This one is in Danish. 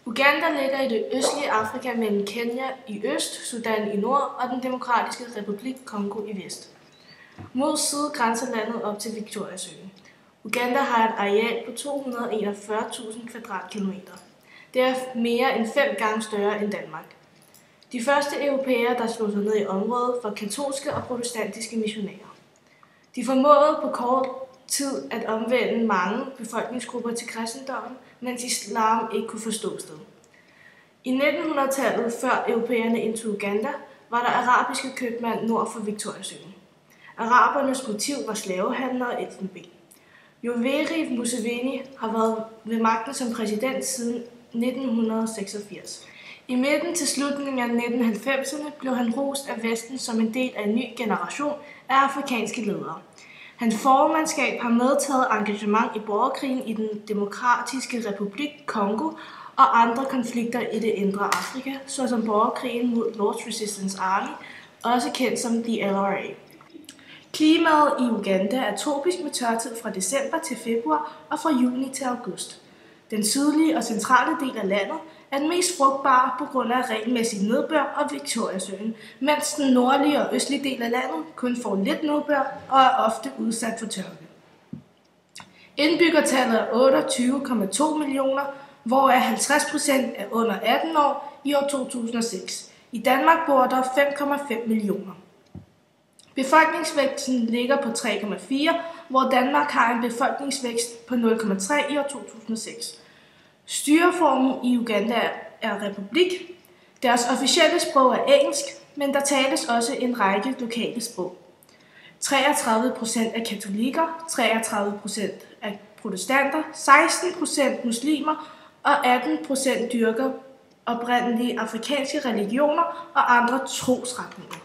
Uganda ligger i det østlige Afrika mellem Kenya i øst, Sudan i nord og den Demokratiske Republik Congo i vest. Mod syd grænser landet op til Victoriasøen. Uganda har et areal på 241.000 kvadratkilometer. Det er mere end 5 gange større end Danmark. De første europæere, der slog sig ned i området, var katolske og protestantiske missionærer. De formåede på kort tid at omvende mange befolkningsgrupper til kristendommen, mens islam ikke kunne få ståsted. I 1900-tallet, før europæerne indtog Uganda, var der arabiske købmænd nord for Victoriasøen. Arabernes motiv var slavehandel og elfenben. Yoweri Museveni har været ved magten som præsident siden 1986. I midten til slutningen af 1990'erne blev han rost af Vesten som en del af en ny generation af afrikanske ledere. Hans formandskab har medtaget engagement i borgerkrigen i den Demokratiske Republik Congo og andre konflikter i det indre Afrika, såsom borgerkrigen mod Lord's Resistance Army, også kendt som the LRA. Klimaet i Uganda er tropisk med tørtid fra december til februar og fra juni til august. Den sydlige og centrale del af landet er den mest frugtbare på grund af regelmæssig nedbør og Victoriasøen, mens den nordlige og østlige del af landet kun får lidt nedbør og er ofte udsat for tørke. Indbyggertallet er 28,2 millioner, hvoraf 50% er under 18 år i år 2006. I Danmark bor der 5,5 millioner. Befolkningsvæksten ligger på 3,4, hvor Danmark har en befolkningsvækst på 0,3 i år 2006. Styreformen i Uganda er republik. Deres officielle sprog er engelsk, men der tales også en række lokale sprog. 33% er katolikker, 33% er protestanter, 16% muslimer og 18% dyrker oprindelige afrikanske religioner og andre trosretninger.